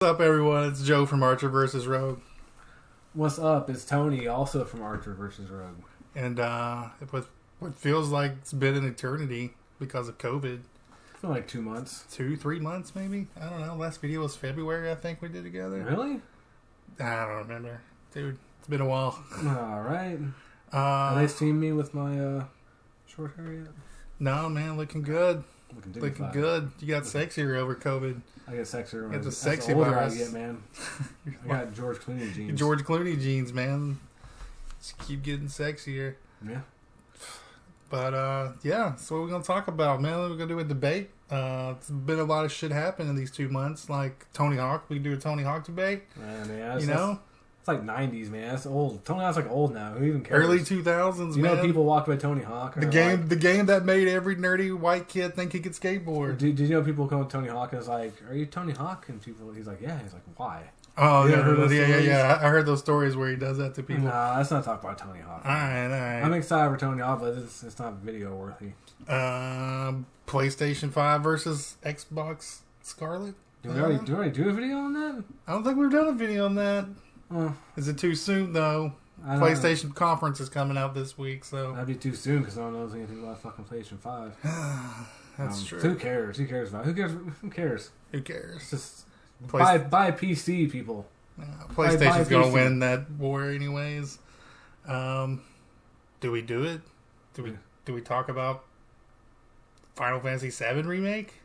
What's up, everyone? It's Joe from ArcherVSRogue. What's up? It's Tony, also from ArcherVSRogue. And what feels like it's been an eternity because of COVID. It's been like 2 months. 3 months, maybe? I don't know. Last video was February, I think we did together. Really? I don't remember. Dude, it's been a while. Alright. Have they seen me with my short hair yet? No, man, looking good. Looking good. You got sexier over COVID. I get sexier. It's a sexy older virus. I get, man. I got George Clooney jeans. George Clooney jeans, man. Just keep getting sexier. Yeah. But, yeah, that's what we're going to talk about, man. We're going to do a debate. It's been a lot of shit happening in these 2 months. Like Tony Hawk. We can do a Tony Hawk debate. Man, you know? It's like 90s, man. That's old. Tony Hawk's like old now. Who even cares? Early 2000s, you man. know people walk by Tony Hawk? The game that made every nerdy white kid think he could skateboard. Did you know people call Tony Hawk and it's like, are you Tony Hawk? And he's like, yeah. He's like, why? Oh, yeah. I heard those stories where he does that to people. Nah, let's not talk about Tony Hawk. All right. I'm excited for Tony Hawk, but it's not video worthy. PlayStation 5 versus Xbox Scarlet? Do we already do a video on that? I don't think we've done a video on that. Is it too soon, though? PlayStation conference is coming out this week, so... That'd be too soon, because no one knows anything about fucking PlayStation 5. That's true. Who cares? Who cares? Who cares? Just buy a PC, people. PlayStation's going to win that war anyways. Do we do it? Do we talk about Final Fantasy 7 Remake?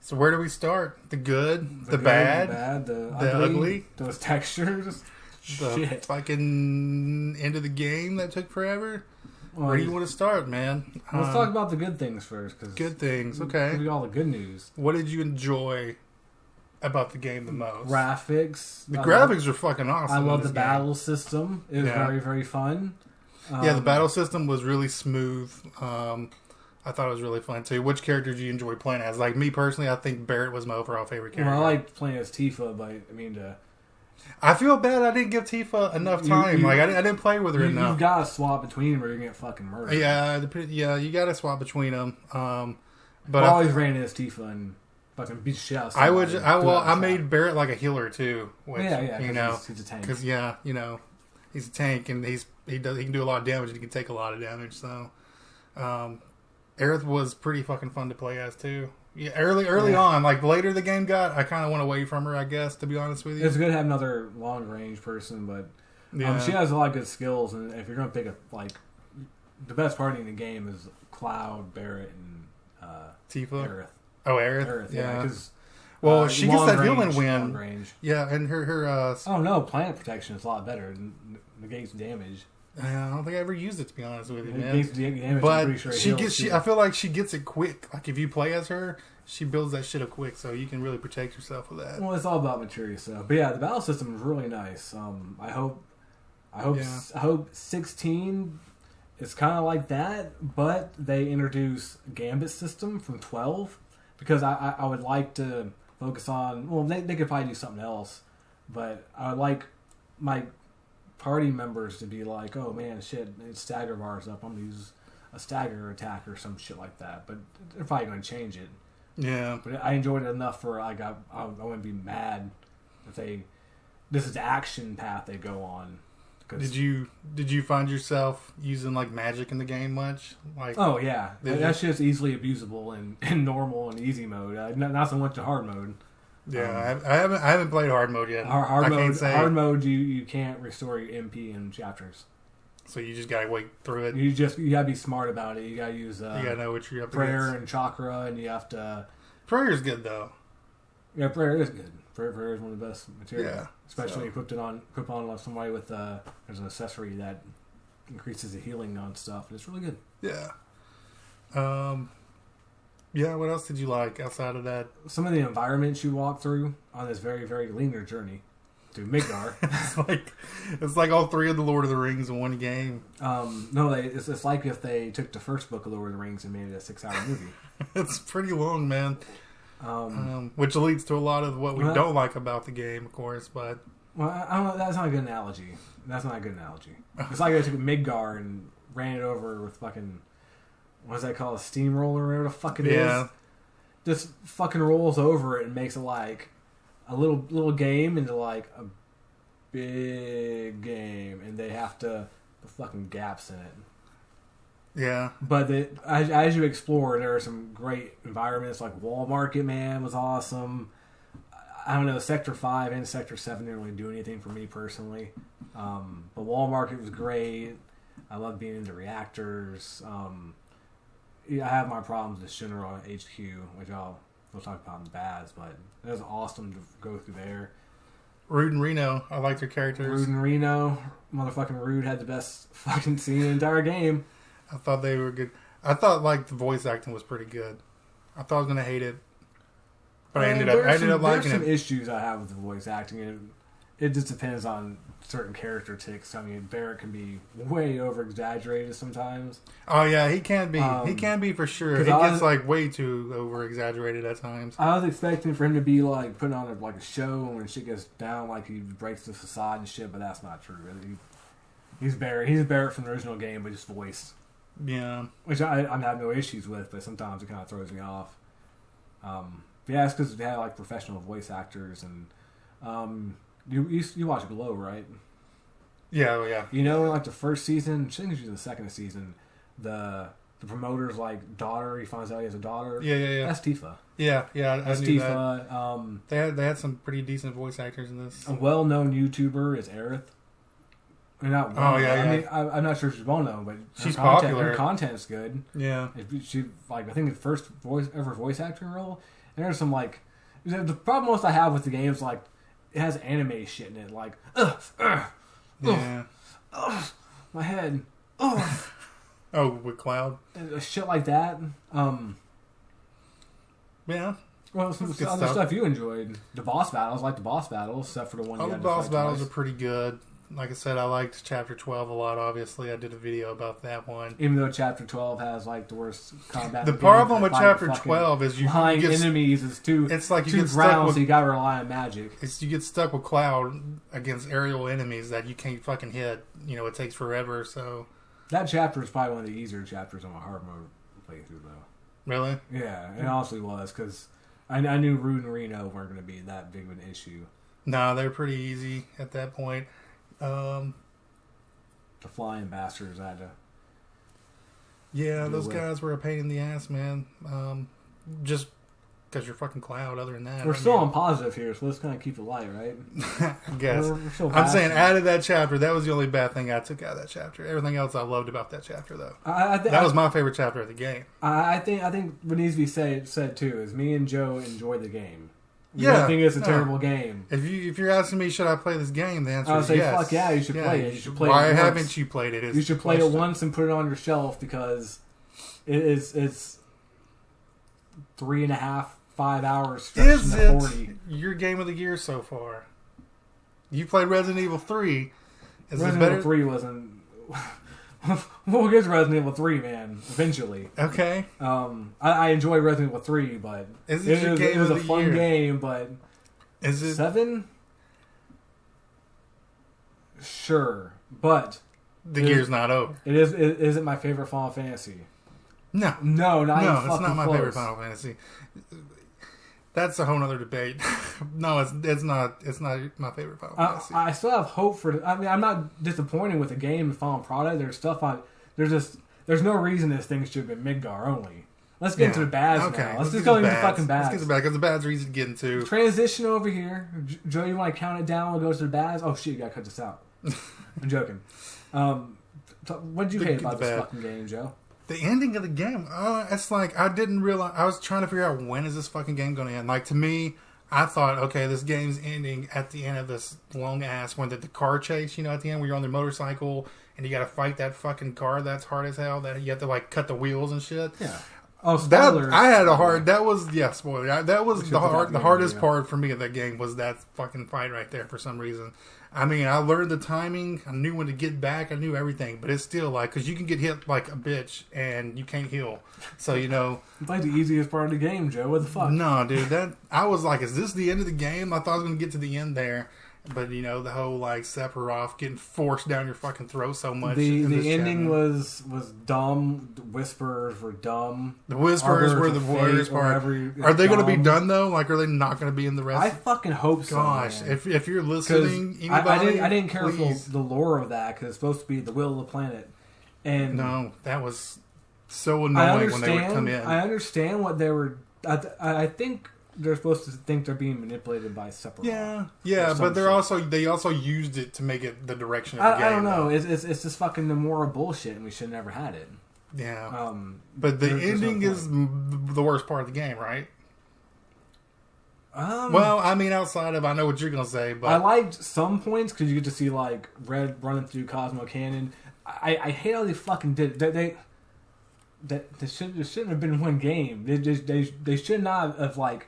So where do we start? The good, the bad, the ugly, those textures, the fucking end of the game that took forever. Where do you want to start, man? Let's talk about the good things first. Good things, okay. Give you all the good news. What did you enjoy about the game the most? Graphics. The graphics are fucking awesome. I love the battle system. It was very, very fun. The battle system was really smooth. I thought it was really fun too. Which character did you enjoy playing as? Like me personally, I think Barrett was my overall favorite character. Well, I liked playing as Tifa, but I feel bad I didn't give Tifa enough time. I didn't play with her enough. You've got to swap between them or you're going to get fucking murdered. Yeah, you got to swap between them. But I always ran as Tifa and fucking beat the shit out of somebody. I made Barrett like a healer too. Which, he's a tank. Because he's a tank and he can do a lot of damage and he can take a lot of damage. So, Aerith was pretty fucking fun to play as too. Yeah, early on, like later the game got, I kind of went away from her, I guess, to be honest with you. It's good to have another long range person, but she has a lot of good skills, and if you're going to pick the best party in the game is Cloud, Barrett, and Tifa. Aerith. Oh, Aerith, yeah. Because she gets that healing win. Range. Yeah, and her. Oh no, planet protection is a lot better. Negates damage. I don't think I ever used it, to be honest with you, man. Damage, but I feel like she gets it quick. Like if you play as her, she builds that shit up quick, so you can really protect yourself with that. Well, it's all about material stuff. But yeah, the battle system is really nice. I hope 16 is kind of like that, but they introduce Gambit system from 12 because I would like to focus on. Well, they could probably do something else, but I would like my party members to be like, oh man, shit, it's stagger bars up. I'm gonna use a stagger attack or some shit like that. But they're probably gonna change it. Yeah. But I enjoyed it enough for I wouldn't be mad if this is the action path they go on. Did you find yourself using like magic in the game much? Like, oh yeah, that shit's easily abusable in normal and easy mode. Not so much the hard mode. Yeah, I haven't played hard mode yet. Hard mode, you can't restore your MP in chapters. So you just gotta wait through it. You gotta be smart about it. You gotta use you gotta know what you're up prayer and chakra, and you have to. Prayer's good though. Yeah, prayer is good. Prayer is one of the best materials. Yeah, especially equip on somebody with there's an accessory that increases the healing on stuff. It's really good. Yeah. Yeah, what else did you like outside of that? Some of the environments you walk through on this very, very linear journey. Dude, Midgar. it's like all three of the Lord of the Rings in one game. No, it's like if they took the first book of Lord of the Rings and made it a 6-hour movie. It's pretty long, man. Which leads to a lot of what we don't like about the game, of course. But I don't know, that's not a good analogy. It's like I took Midgar and ran it over with fucking, what's that called, a steamroller or whatever the fuck it is. Just fucking rolls over it and makes it like a little game into like a big game, and they have to the fucking gaps in it. Yeah, but as you explore, there are some great environments. Like Wall Market, man, was awesome. I don't know, Sector 5 and Sector 7 didn't really do anything for me personally. But Wall Market was great. I love being into reactors. I have my problems with Shinra HQ, which we'll talk about in the bads, but it was awesome to go through there. Rude and Reno, I liked their characters. Rude and Reno, motherfucking Rude had the best fucking scene in the entire game. I thought they were good. I thought like the voice acting was pretty good. I thought I was gonna hate it, but I ended up liking it. There's some issues I have with the voice acting. It just depends on certain character tics. I mean, Barrett can be way over exaggerated sometimes. Oh yeah, he can be. He can be for sure. He gets like way too over exaggerated at times. I was expecting for him to be like putting on like a show, and when shit goes down, like he breaks the facade and shit. But that's not true. Really. He's Barrett. He's Barrett from the original game, but just voiced. Yeah, which I have no issues with, but sometimes it kind of throws me off. Yeah, it's because they have like professional voice actors, and you watch Glow, right? Yeah. You know, in like the first season, I think it's the second season, the promoter's like daughter, he finds out he has a daughter. Yeah. That's Tifa. Yeah. That's Tifa. That. They had some pretty decent voice actors in this. A well-known YouTuber is Aerith. Not well known. I mean, I'm not sure if she's well known, but she's popular. Her content's good. Yeah. She like, I think the first voice acting role. And there's some like, the problem most I have with the game is like, it has anime shit in it, like, my head, oh, with Cloud, shit like that. Yeah. Well, some other stuff you enjoyed. The boss battles, except for the one. The boss battles are pretty good. Like I said, I liked Chapter 12 a lot, obviously. I did a video about that one. Even though Chapter 12 has, like, the worst combat. The problem with Chapter 12 is you get enemies is too it's like you too get ground, stuck with, so you gotta rely on magic. You get stuck with Cloud against aerial enemies that you can't fucking hit. You know, it takes forever, so... That chapter is probably one of the easier chapters on my hard mode playthrough, though. Really? Yeah, it honestly was, because I knew Rude and Reno weren't going to be that big of an issue. No, they're pretty easy at that point. The flying bastards I had to... Yeah, those guys were a pain in the ass, man. Just because you're fucking Cloud, other than that. We're still on positive here, so let's kind of keep it light, right? I guess. I'm saying out of that chapter, that was the only bad thing I took out of that chapter. Everything else I loved about that chapter, though. That was my favorite chapter of the game. I think what needs to be said too, is me and Joe enjoy the game. We don't think it's a terrible game. If you're asking me, should I play this game? The answer is yes. Fuck yeah, you should play it. You should play Why it haven't you played it? You should play it once and put it on your shelf, because it's 3.5, 5 hours. Is it 40. Your game of the year so far? You played Resident Evil 3. Resident Evil 3 wasn't... We'll get to Resident Evil 3, man, eventually. Okay. I enjoy Resident Evil 3, but it was a fun game, but... Is it... 7? Sure, but... The year's not over. It isn't my favorite Final Fantasy. No, it's not my favorite Final Fantasy. That's a whole other debate. No, it's not. It's not my favorite Final Fantasy. I still have hope for. I mean, I'm not disappointed with the game and final product. There's stuff on. There's no reason this thing should have been Midgar only. Let's get into the bads now. Let's just go into the fucking bads. Let's get to the bads, because the bads are easy to get into. Transition over here. Joe, you want to count it down? We'll go to the bads. Oh shit, you gotta cut this out. I'm joking. What did you hate about this fucking game, Joe? The ending of the game, it's like, I didn't realize, I was trying to figure out, when is this fucking game going to end? Like, to me, I thought, okay, this game's ending at the end of this long ass, when the car chase, you know, at the end, where you're on the motorcycle, and you gotta fight that fucking car that's hard as hell, that you have to, like, cut the wheels and shit. Yeah. Oh, spoilers. I had a hard. That was spoiler. That was the hardest yeah. part for me of that game was that fucking fight right there for some reason. I mean, I learned the timing. I knew when to get back. I knew everything. But it's still like because you can get hit like a bitch and you can't heal. So It's like the easiest part of the game, Joe. What the fuck? No, dude. That I was like, is this the end of the game? I thought I was going to get to the end there. But the whole like Sephiroth getting forced down your fucking throat so much. The ending was dumb. The whispers were dumb. The whispers were the worst part. Are they going to be done though? Like, are they not going to be in the rest? I fucking hope so. Gosh, man. if you're listening, anybody, I didn't care please. for the lore of that because it's supposed to be the will of the planet. And no, that was so annoying when they would come in. I understand what they were. I think. They're supposed to think they're being manipulated by Sephiroth. Yeah, but they also used it to make it the direction of the game. I don't know. It's just fucking the moral bullshit, and we should have never had it. Yeah. But the ending is the worst part of the game, right? Well, I mean, outside of I know what you're gonna say, but I liked some points because you get to see like Red running through Cosmo Canyon. I hate how they fucking did it. There shouldn't have been one game. They should not have like.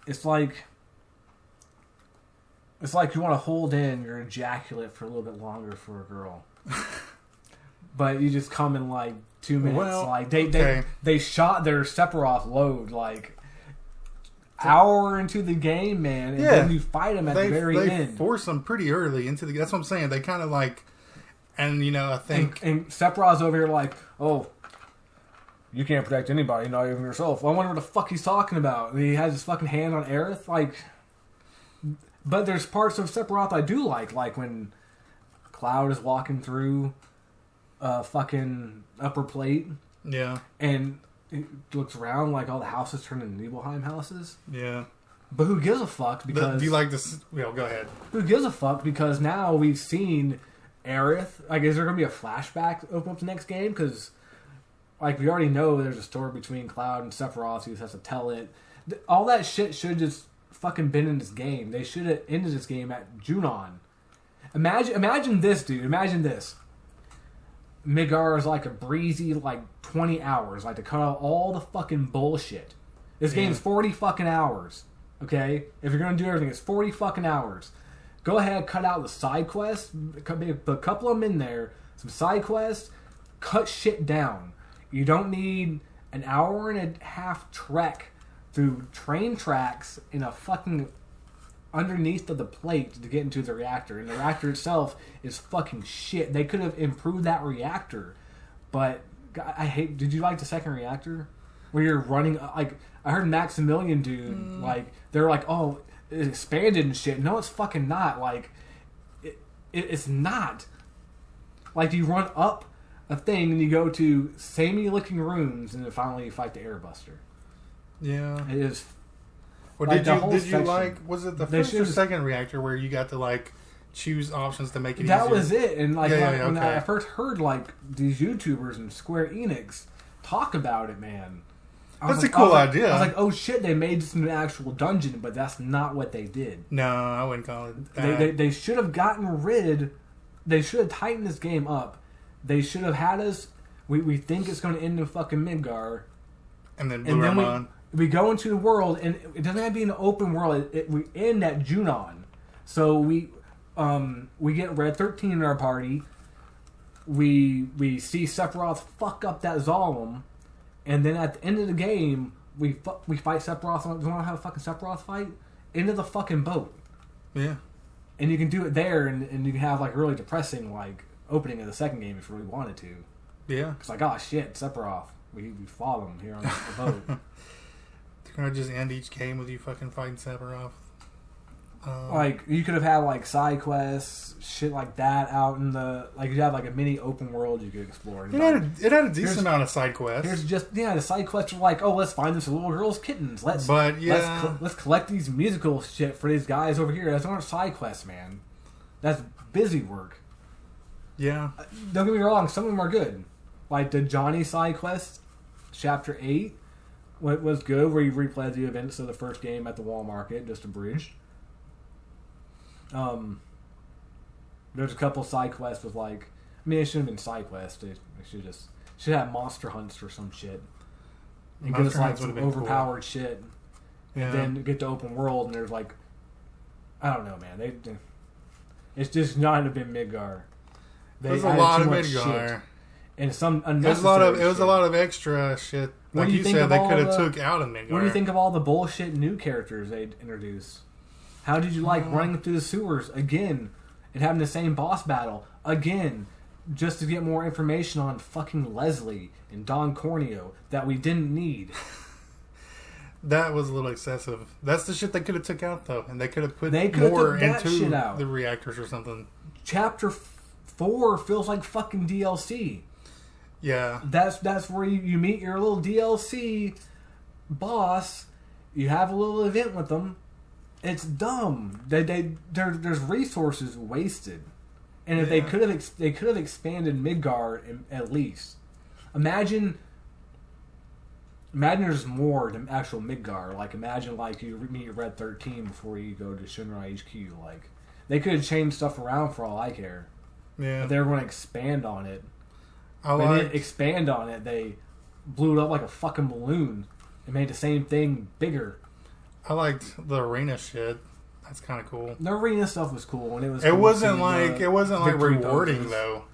It's like you want to hold in your ejaculate for a little bit longer for a girl, but you just come in like 2 minutes. Well, like they shot their Sephiroth load like hour into the game, man, and then you fight him at the very end. They force them pretty early into the. That's what I'm saying. They kind of like, and I think and Sephiroth's over here like, oh. You can't protect anybody, not even yourself. I wonder what the fuck he's talking about. And he has his fucking hand on Aerith, like. But there's parts of Sephiroth I do like when Cloud is walking through fucking upper plate. Yeah. And he looks around like all the houses turn into Nibelheim houses. Yeah. But who gives a fuck? Because do you like this? Go ahead. Who gives a fuck? Because now we've seen Aerith. Like, is there going to be a flashback open up the next game? Because. Like, we already know there's a story between Cloud and Sephiroth. He just has to tell it. All that shit should just fucking been in this game. They should have ended this game at Junon. Imagine this, dude. Imagine this. Midgar is like a breezy, 20 hours. Like, to cut out all the fucking bullshit. This game's 40 fucking hours. Okay? If you're going to do everything, it's 40 fucking hours. Go ahead, cut out the side quests. Put a couple of them in there. Some side quests. Cut shit down. You don't need an hour and a half trek through train tracks in a fucking underneath of the plate to get into the reactor. And the reactor itself is fucking shit. They could have improved that reactor. But I hate... Did you like the second reactor? Where you're running... Like, I heard Maximilian dude, they're like, oh, it expanded and shit. No, it's fucking not. Like, it's not. Like, you run up a thing and you go to samey looking rooms and then finally you fight the Airbuster. Yeah. It is. Or did you like? Was it the first or second reactor where you got to choose options to make it easier? That was it. And when okay. I first heard these YouTubers and Square Enix talk about it, man. That's a cool idea. I was like, oh shit, they made this an actual dungeon, but that's not what they did. No, I wouldn't call it that. They should have gotten rid. They should have tightened this game up. They should have had us. We think it's going to end in fucking Midgar, and then we go into the world, and it doesn't have to be an open world. We end at Junon, so we get Red 13 in our party. We see Sephiroth fuck up that Zalem, and then at the end of the game, we fight Sephiroth. Do you want to have a fucking Sephiroth fight? Into the fucking boat. Yeah, and you can do it there, and you can have really depressing opening of the second game if you really wanted to. Yeah. It's oh shit, Sephiroth. We follow him here on the boat. They're going to just end each game with you fucking fighting Sephiroth. You could have had side quests, shit like that out in the... you have a mini open world you could explore. It had a decent amount of side quests. Here's just... Yeah, the side quests are oh, let's find this little girl's kittens. Let's collect these musical shit for these guys over here. Those aren't side quests, man. That's busy work. Yeah. Don't get me wrong, some of them are good. The Johnny side quest, Chapter 8, was good, where you replayed the events of the first game at the Wall Market, just abridged. There's a couple side quests with it shouldn't have been side quests. They should have monster hunts or some shit. and give us like some overpowered shit. Yeah. And then get to open world, and there's like, I don't know, man. It's just not have been Midgar. There's a lot of Midgar. And some unnecessary it was a lot of extra shit. Like you said, they could have took out of Midgar. What do you think of all the bullshit new characters they introduced? How did you like running through the sewers again and having the same boss battle again just to get more information on fucking Leslie and Don Corneo that we didn't need? That was a little excessive. That's the shit they could have took out, though. And they could have put more into the reactors or something. Chapter 4 feels like fucking DLC. Yeah. That's where you meet your little DLC boss. You have a little event with them. It's dumb. There's resources wasted. And if they could have expanded Midgar at least. Imagine there's more than actual Midgar. Like, imagine, like, you meet Red 13 before you go to Shinra HQ. Like, they could have changed stuff around for all I care. Yeah. But they were going to expand on it. They didn't expand on it. They blew it up like a fucking balloon and made the same thing bigger. I liked the arena shit. That's kind of cool. The arena stuff was cool. And it wasn't like rewarding, though.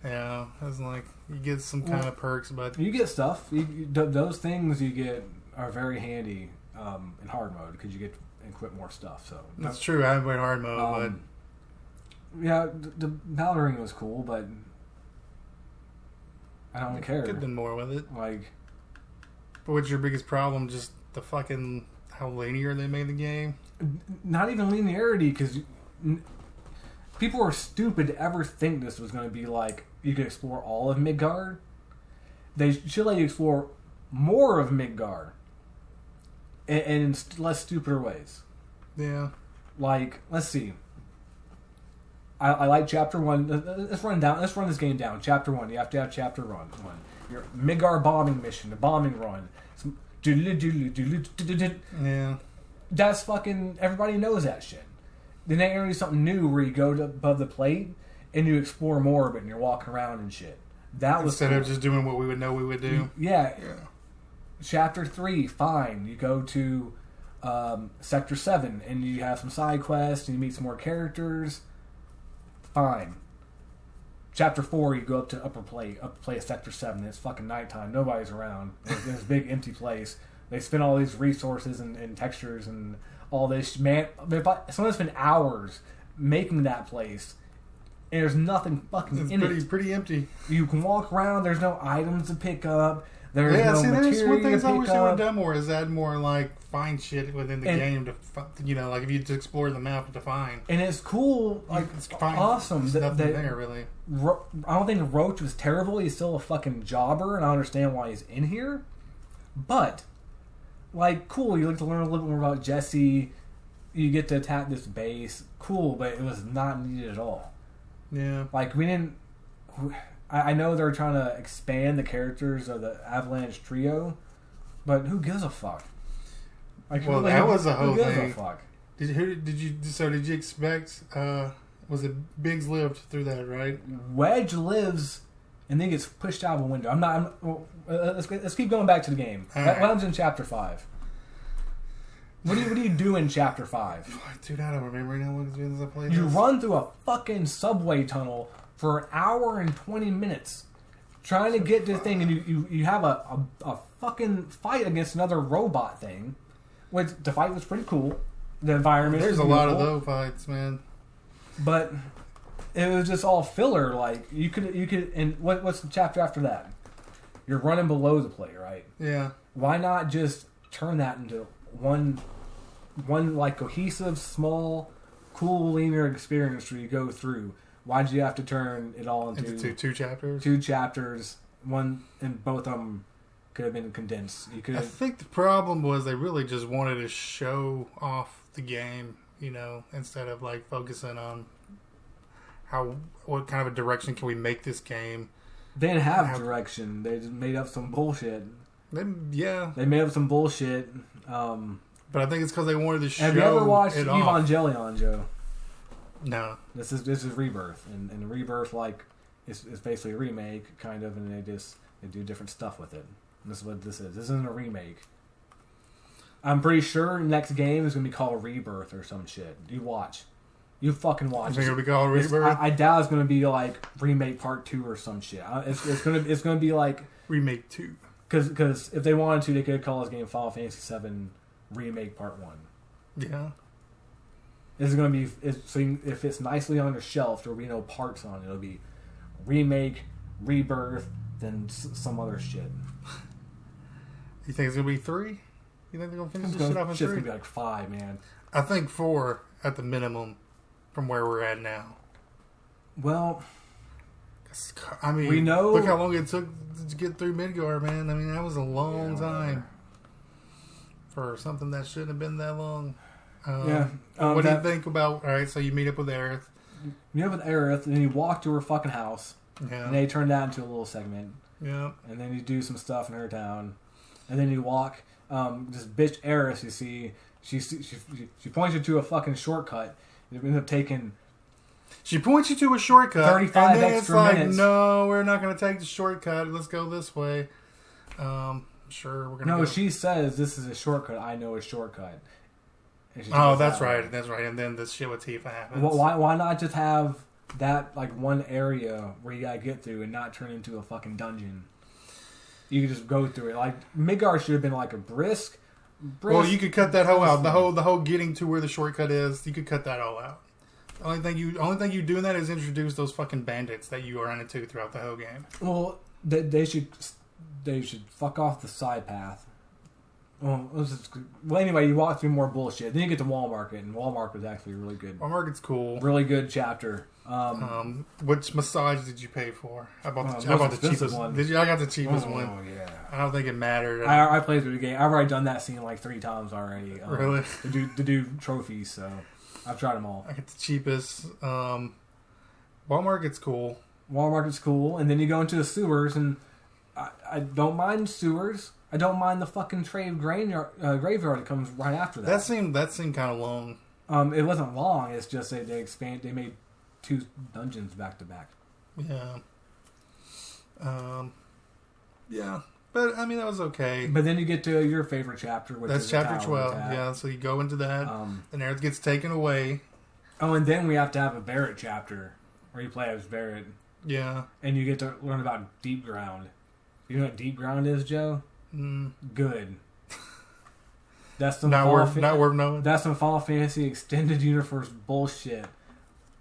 Yeah, it was like you get some kind of perks, but you get stuff. Those things you get are very handy in hard mode because you get to equip more stuff. So that's true. I haven't played hard mode, but yeah, the battle arena was cool, but I don't care. Could have done more with it. Like, but what's your biggest problem? Just the fucking how linear they made the game. Not even linearity, because people are stupid to ever think this was going to be like you could explore all of Midgard. They should let you explore more of Midgard, and in less stupider ways. Yeah. Like, let's see. I like Chapter 1. Let's run this game down. Chapter 1. You have to have Chapter 1. Your Midgard bombing mission, the bombing run. Yeah. That's fucking... Everybody knows that shit. Then they introduce something new where you go above the plate and you explore more of it and you're walking around and shit. That was Instead of just doing what we would know we would do. Yeah. Chapter 3, fine. You go to Sector 7 and you have some side quests and you meet some more characters. Fine. Chapter 4, you go up to upper plate of Sector 7. It's fucking nighttime. Nobody's around. It's this big empty place. They spend all these resources and textures and all this. Man, someone spent hours making that place, and there's nothing fucking in it. It's pretty empty. You can walk around. There's no items to pick up. There's no material there's one thing I wish they would have up. done more is add more, like, find shit within the game to, like, if you just explore the map to find. And it's cool, like, it's awesome. There's nothing there, really. I don't think Roach was terrible. He's still a fucking jobber, and I understand why he's in here. But, like, cool, you get to learn a little bit more about Jesse. You get to attack this base. Cool, but it was not needed at all. Yeah. Like, we didn't... I know they're trying to expand the characters of the Avalanche trio, but who gives a fuck? Like, well, that was a whole thing. Who gives a fuck? Did you expect? Was it Biggs lived through that, right? Wedge lives and then gets pushed out of a window. Let's keep going back to the game. What happens in Chapter 5? What do you do in Chapter 5? Dude, I don't remember now what as I played. You run through a fucking subway tunnel for an hour and 20 minutes trying to get to the thing, and you have a fucking fight against another robot thing, which the fight was pretty cool. The environment There's a lot of those fights, man. But it was just all filler. Like, you could and what's the chapter after that? You're running below the plate, right? Yeah. Why not just turn that into one like cohesive, small, cool, linear experience where you go through? Why'd you have to turn it all into two chapters? 2 chapters. One, and both of them could have been condensed. I think the problem was they really just wanted to show off the game, instead of like focusing on what kind of a direction can we make this game. They didn't have direction. They just made up some bullshit. They made up some bullshit. But I think it's because they wanted to show. Have you ever watched Evangelion, Joe? No. This is Rebirth, and Rebirth, like, is basically a remake, kind of, and they do different stuff with it. And this is what this is. This isn't a remake. I'm pretty sure next game is going to be called Rebirth or some shit. You watch. You fucking watch. You think it'll be called Rebirth? I doubt it's going to be like Remake Part 2 or some shit. It's going to be like... Remake 2. Because if they wanted to, they could call this game Final Fantasy VII Remake Part 1. Yeah. This is going to be... So if it's nicely on your shelf, there'll be no parts on it. It'll be Remake, Rebirth, then some other shit. You think it's going to be 3? You think they're going to finish this shit off in 3? Shit's going to be like 5, man. I think 4 at the minimum from where we're at now. Well... I mean, we know... Look how long it took to get through Midgar, man. I mean, that was a long time for something that shouldn't have been that long. What do you think about... All right, so you meet up with Aerith. You meet up with Aerith, and then you walk to her fucking house. Yeah. And they turn that into a little segment. Yeah. And then you do some stuff in her town. And then you walk... this bitch Aerith, you see... She points you to a fucking shortcut. You end up taking... She points you to a shortcut, 35 and then extra it's like, minutes. no, we're not going to take the shortcut. Let's go this way. Sure, we're going to No, go. she says, this is a shortcut. I know a shortcut. Oh, that's right. That's right. And then the shit with Tifa happens. Well, why not just have that, like, one area where you got to get through and not turn into a fucking dungeon? You could just go through it. Like, Midgar should have been like a brisk... Well, you could cut that whole out. The whole getting to where the shortcut is, you could cut that all out. The only thing you do in that is introduce those fucking bandits that you run into throughout the whole game. Well, they should fuck off the side path. Well, anyway, you walk through more bullshit. Then you get to Wall Market, and Wall Market was actually really good. Wall Market's cool. Really good chapter. Which massage did you pay for? I bought the cheapest one. Did you? I got the cheapest one. Oh yeah. I don't think it mattered. I played through the game. I've already done that scene like 3 times already. Really? To do trophies, so I've tried them all. I get the cheapest. Wall Market's cool. Wall Market's cool, and then you go into the sewers, and I don't mind sewers. I don't mind the fucking trade graveyard that comes right after that. That seemed kind of long. It wasn't long. It's just they made 2 dungeons back to back. Yeah. Yeah. But I mean that was okay. But then you get to your favorite chapter, which that's is chapter 12. Yeah. So you go into that, and Aerith gets taken away. Oh, and then we have to have a Barret chapter where you play as Barret. Yeah. And you get to learn about Deep Ground. You know what Deep Ground is, Joe? Good. That's some not worth knowing. That's some Final Fantasy Extended Universe bullshit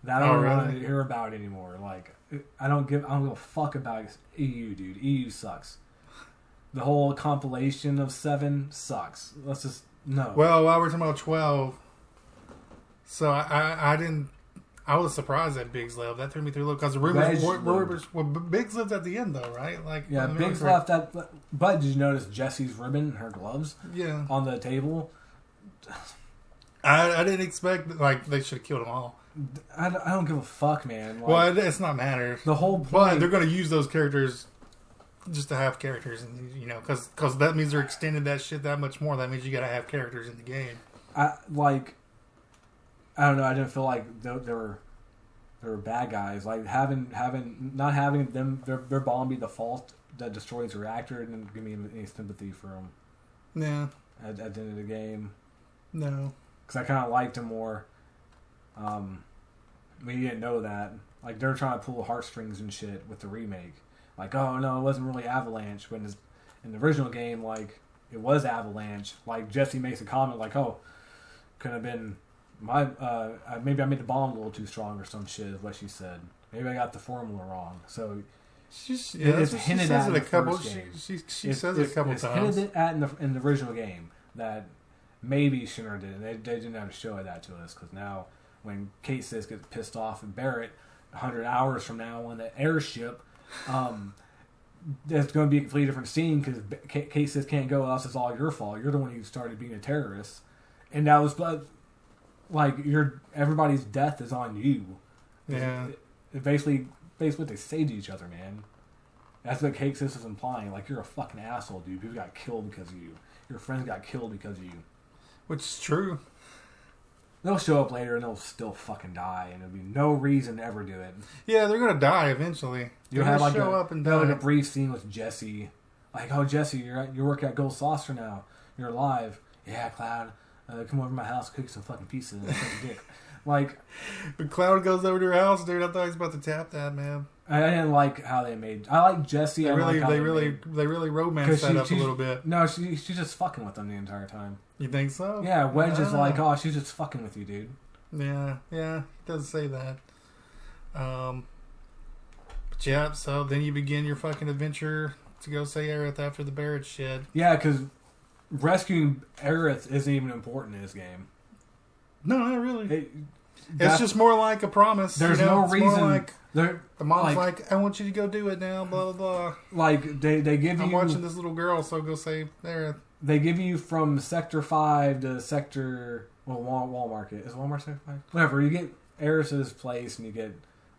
that I don't want to hear about anymore. Like, I don't give a fuck about EU, dude. EU sucks. The whole compilation of 7 sucks. Let's just no. Well, while we're talking about 12, so I was surprised that Biggs left. That threw me through a little because the rumors. Well, Biggs lived at the end though, right? Like yeah, Biggs left at. But did you notice Jessie's ribbon, her gloves? Yeah, on the table. I didn't expect like they should have killed them all. I don't give a fuck, man. Like, well, it's not matter. The whole point, but they're going to use those characters just to have characters, and because that means they're extending that shit that much more. That means you got to have characters in the game. I don't know. I didn't feel like they were bad guys. Like not having them their bomb be the fault that destroys the reactor didn't give me any sympathy for them. Yeah. At the end of the game. No. Because I kind of liked him more. We didn't know that. Like they're trying to pull heartstrings and shit with the remake. Like, oh no, it wasn't really Avalanche. When in the original game, like it was Avalanche. Like Jessie makes a comment like, oh, could have been. Maybe I made the bomb a little too strong or some shit is what she said. Maybe I got the formula wrong. So it's hinted at in the first game. She says it a couple times. It's hinted at in the original game that maybe Shinra did. They didn't have to show that to us because now when Kate Sis gets pissed off at Barret 100 hours from now on the airship, there's going to be a completely different scene because Kate Sis can't go. Else it's all your fault. You're the one who started being a terrorist, and that was. Like everybody's death is on you. Yeah. It basically what they say to each other, man. That's what Cake Sis is implying. Like you're a fucking asshole, dude. People got killed because of you. Your friends got killed because of you. Which is true. They'll show up later and they'll still fucking die, and there'll be no reason to ever do it. Yeah, they're gonna die eventually. You'll have like a brief scene with Jessie Like, oh, Jesse, you're working at Gold Saucer now. You're alive. Yeah, Cloud. Come over to my house, cook some fucking pizza and suck a dick. Like, when Cloud goes over to your house, dude, I thought he was about to tap that, man. I didn't like how they made. I like Jesse. They really romanced that up a little bit. No, she's just fucking with them the entire time. You think so? Yeah, Wedge is like, oh, she's just fucking with you, dude. Yeah, he does say that. But yeah, so then you begin your fucking adventure to go save Aerith after the Barrett shit. Yeah, because rescuing Aerith isn't even important in this game. No, not really. It's just more like a promise. There's no reason. Like, the mom's like, I want you to go do it now, blah, blah, blah. Like, they give you... I'm watching this little girl, so go save Aerith. They give you from Sector 5 to Sector... Well, Wall Market. Is Wall Market Sector 5? Whatever. You get Aerith's place, and you get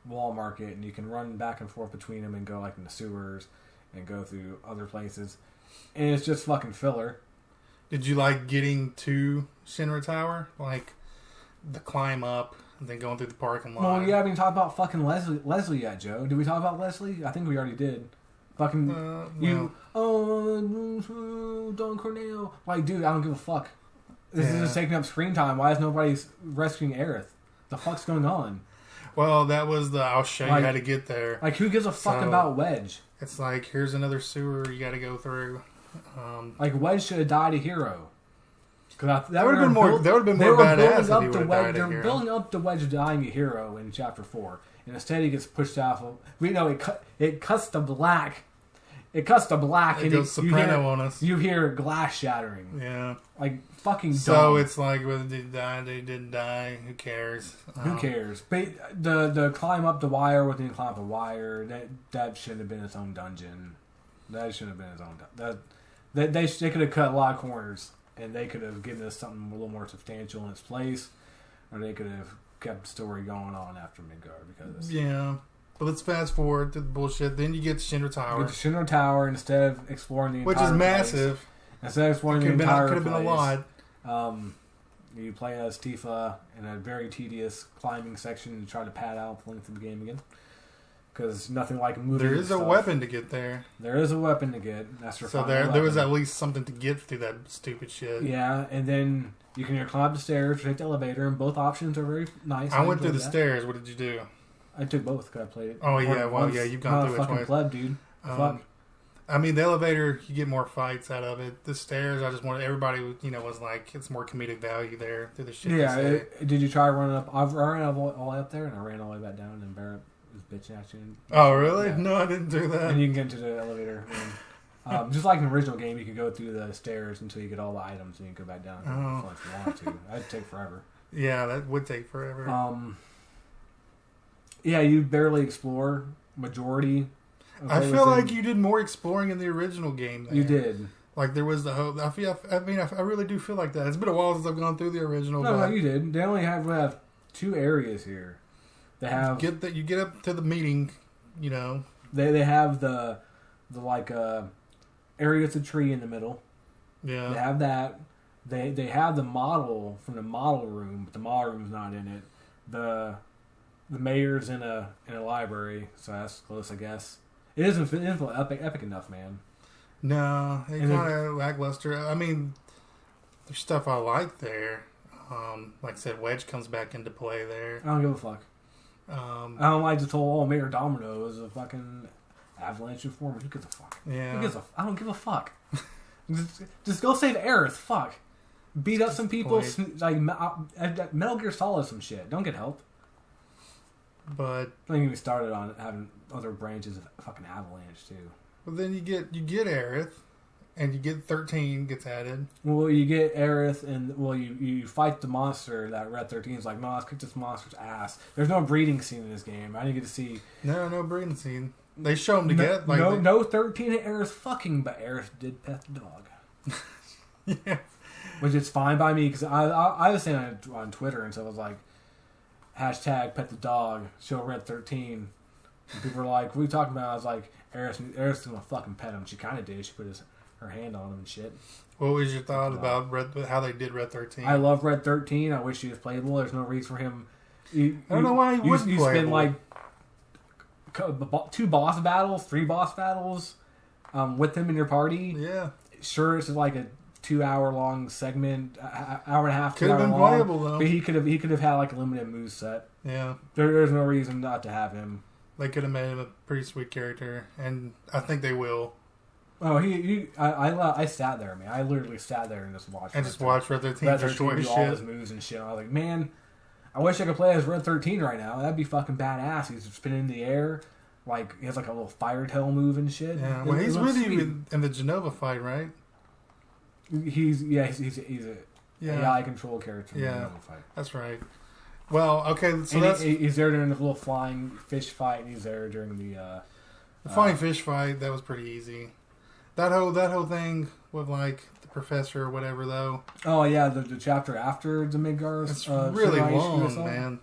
Wall Market, and you can run back and forth between them and go, like, in the sewers and go through other places. And it's just fucking filler. Did you like getting to Shinra Tower? Like, the climb up and then going through the parking lot? Well, you haven't even talked about fucking Leslie yet, Joe. Did we talk about Leslie? I think we already did. Fucking Don Corneo. Like, dude, I don't give a fuck. This is just taking up screen time. Why is nobody rescuing Aerith? The fuck's going on? Well, that was I'll show you how to get there. Like, who gives a fuck about Wedge? It's like, here's another sewer you got to go through. Like, Wedge should have died a hero. That would have been more. That would have been more badass if he would have died a hero. They're building up to Wedge dying a hero in Chapter 4, and instead he gets pushed off. We know it cuts to black. It cuts to black, and goes soprano on us. You hear glass shattering. Yeah, like fucking. So it's like, whether they died, they didn't die. Who cares? Who cares? But the climb up the wire within climb up the wire, that shouldn't have been its own dungeon. That shouldn't have been its own. They could have cut a lot of corners. And they could have given us something a little more substantial in its place, or they could have kept the story going on after Midgard. Because but let's fast forward to the bullshit. Then you get to Shinra Tower. You get to Shinra Tower instead of exploring the entire which is massive. Place. Instead of exploring the entire place, could have been a lot. You play as Tifa in a very tedious climbing section to try to pad out the length of the game again. Because nothing like moving. There is a weapon to get there. There is a weapon to get. That's your so there was at least something to get through that stupid shit. Yeah, and then you can either climb up the stairs or take the elevator, and both options are very nice. I went through the stairs. What did you do? I took both because I played it. Oh yeah, you've gone through it fucking pleb, dude. Fuck. I mean, the elevator, you get more fights out of it. The stairs, I just wanted everybody, was like, it's more comedic value there through the shit. Yeah, did you try running up? I ran all the way up there, and I ran all the way back down, and Barrett was bitching at you. Oh, really? Yeah. No, I didn't do that. And you can get into the elevator. And, just like in the original game, you could go through the stairs until you get all the items, and you can go back down if you want to. That'd take forever. Yeah, that would take forever. Yeah, you barely explore majority. I feel like you did more exploring in the original game. There. You did. Like, there was the hope. I really do feel like that. It's been a while since I've gone through the original. No, you did. They only have 2 areas here. They have you get up to the meeting, They have the area with the tree in the middle. Yeah. They have that. They have the model from the model room, but the model room's not in it. The mayor's in a library, so that's close, I guess. It isn't epic enough, man. No, it's kind of lackluster. I mean, there's stuff I like there. Like I said, Wedge comes back into play there. I don't give a fuck. I don't like this whole Mayor Domino is a fucking avalanche informer. Who gives a fuck? Yeah. I don't give a fuck. just go save Aerith. Fuck. Beat up some people. Like Metal Gear Solid some shit. Don't get help. But don't even get me started on having other branches of fucking Avalanche too. Well, then you get Aerith, and you get 13 gets added. Well, you get Aerith, and you fight the monster. That Red 13 is like, no, let's kick this monster's ass. There's no breeding scene in this game. I didn't get to see. No breeding scene. They show them together. No 13 at Aerith fucking, but Aerith did pet the dog. Yeah. Which is fine by me because I was saying on Twitter and so I was like, hashtag pet the dog, show Red 13. And people were like, what are you talking about? I was like, Aerith's gonna fucking pet him. She kind of did. She put her hand on him and shit. What was your thought about how they did Red 13? I love Red 13. I wish he was playable. There's no reason for him. I don't know why he wasn't playable. You spend like 2 boss battles, 3 boss battles with him in your party. Yeah. Sure, it's like a 2-hour long segment, hour and a half, could have been long, playable though. but he could have had like a limited moveset. Yeah. There's no reason not to have him. They could have made him a pretty sweet character, and I think they will. Oh, I sat there, man. I literally sat there and just watched. And just watched Red 13 destroy do shit. all his moves and shit. I was like, man, I wish I could play as Red 13 right now. That'd be fucking badass. He's spinning in the air, like he has like a little fire tail move and shit. Yeah, well, he's with you in the Genova fight, right? He's a AI control character. In the Genova fight. That's right. Well, okay, so and he's there during the little flying fish fight, and he's there during the flying fish fight. That was pretty easy. That whole thing with like the professor or whatever, though. Oh yeah, the chapter after the Midgar's. It's really long, man.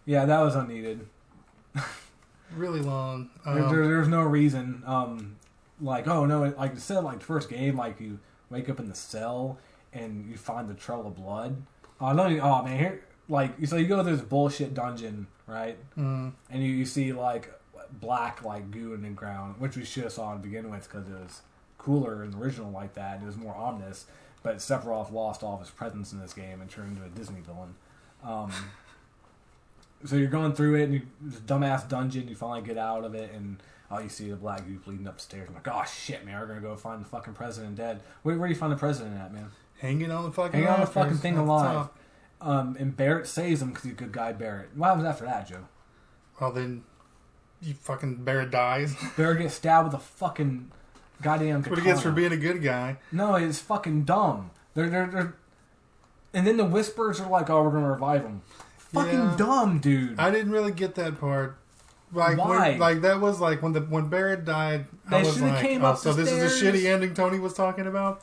Yeah, that was unneeded. Really long. There's no reason. Like, oh no, like instead of like the first game, like you wake up in the cell and you find the trail of blood. Oh man, here. Like, so you go to this bullshit dungeon, right? Mm. And you see, like, black, like, goo in the ground, which we should have saw to begin with because it was cooler in the original like that. It was more ominous. But Sephiroth lost all of his presence in this game and turned into a Disney villain. So you're going through it, and this dumbass dungeon, you finally get out of it, and you see the black goo bleeding upstairs. I'm like, oh, shit, man, we're going to go find the fucking president dead. Where do you find the president at, man? Hanging on the fucking thing alive. And Barrett saves him because he's a good guy, Barrett. What happens after that, Joe? Well, then Barrett dies. Barrett gets stabbed with a fucking goddamn katana. That's what he gets for being a good guy. No, it's fucking dumb. They're and then the Whispers are like, oh, we're going to revive him. Fucking dumb, dude. I didn't really get that part. Like, why? That was like when Barrett died, they I was like, came up so the this stairs. is the shitty ending Tony was talking about?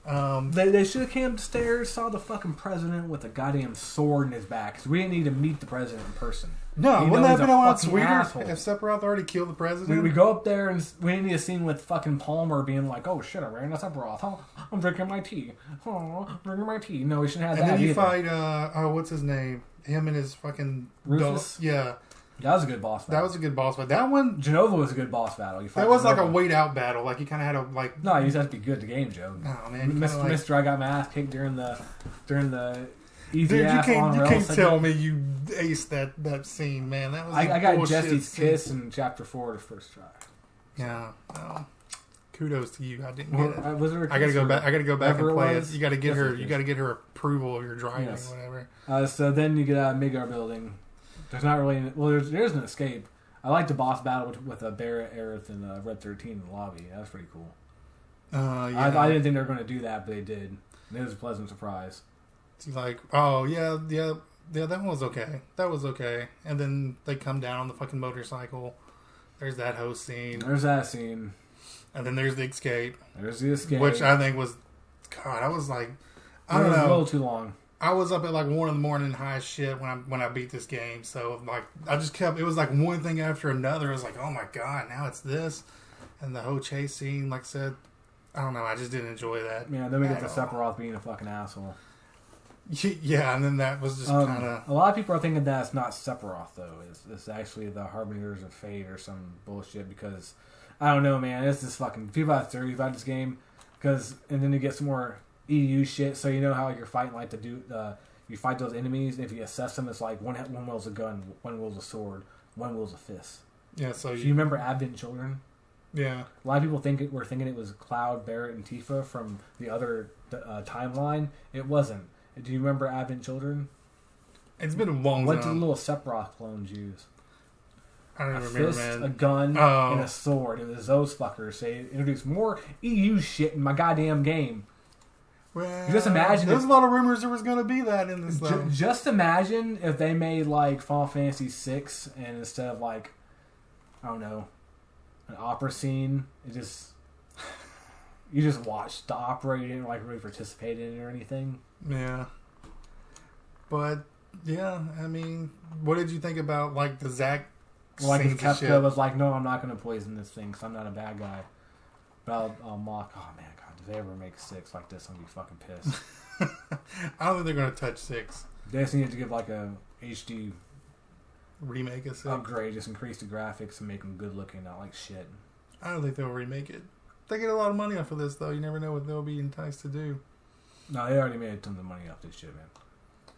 They should have came upstairs, saw the fucking president with a goddamn sword in his back. Because we didn't need to meet the president in person. No, wouldn't that have been a lot sweeter asshole. if Sephiroth already killed the president? We go up there and we didn't need a scene with fucking Palmer being like, oh shit, I ran into Sephiroth. Oh, I'm drinking my tea. Oh, I'm drinking my tea. No, we shouldn't have that. And then you either. fight, what's his name? Him and his fucking Rufus? dog. Yeah. That was a good boss battle. That was a good boss battle. That one... Genova was a good boss battle. That was like a wait-out battle. Like, you kind of had to, like... No, you just have to be good at the game, Joe. Oh, man. Mr. I got my ass kicked during the easy dude, ass you on can't tell me you aced that scene, man. That was I got Jesse's Jesse's kiss in Chapter 4 the first try. Yeah. Well, kudos to you. I didn't get it. Was there a I gotta go back. I gotta go back and play it. was? You gotta get her. Yes. You gotta get her approval of your driving Yes. or whatever. So then you get out of Midgar building. There's not really... there's an escape. I like the boss battle with Barrett, Aerith, and Red 13 in the lobby. That was pretty cool. Yeah. I didn't think they were going to do that, but they did. And it was a pleasant surprise. It's like, oh, yeah, that one was okay. That was okay. And then they come down on the fucking motorcycle. There's that host scene. There's that scene. And then there's the escape. There's the escape. Which I think was... God, I was like... I don't know. It was a little too long. I was up at like 1 a.m. high as shit when I beat this game. So like I just kept, it was like one thing after another. It was like, oh my god, now it's this, and the whole chase scene. Like I said, I don't know. I just didn't enjoy that. Yeah, then we get to Sephiroth being a fucking asshole. Yeah, and then that was just kind of. A lot of people are thinking that it's not Sephiroth though. It's actually the Harbingers of Fate or some bullshit because I don't know, man. It's just fucking people have theories about this game and then you get some more EU shit, so you know how you're fighting like you fight those enemies. And if you assess them, it's like one wields a gun, one wields a sword, one wields a fist. Yeah. So you remember Advent Children? Yeah. A lot of people were thinking it was Cloud, Barrett, and Tifa from the other timeline. It wasn't. Do you remember Advent Children? It's been a long time. What did the little Sephiroth clones use? I don't a remember, fist, man. A gun, and a sword. It was those fuckers. They introduced more EU shit in my goddamn game. Well, just imagine. There's a lot of rumors there was going to be that in this. Just imagine if they made like Final Fantasy VI, and instead of like, I don't know, an opera scene, you just watched the opera. You didn't like really participate in it or anything. Yeah. But yeah, I mean, what did you think about like the Zack? Like if Kefka was like, no, I'm not going to poison this thing because I'm not a bad guy. But I'll mock. Oh man, God, if they ever make 6 like this, I'm gonna be fucking pissed. I don't think they're gonna touch 6. They just need to give like a HD remake of 6. Upgrade, just increase the graphics and make them good looking, not like shit. I don't think they'll remake it. they get a lot of money off of this, though. You never know what they'll be enticed to do. No, they already made a ton of money off this shit, man.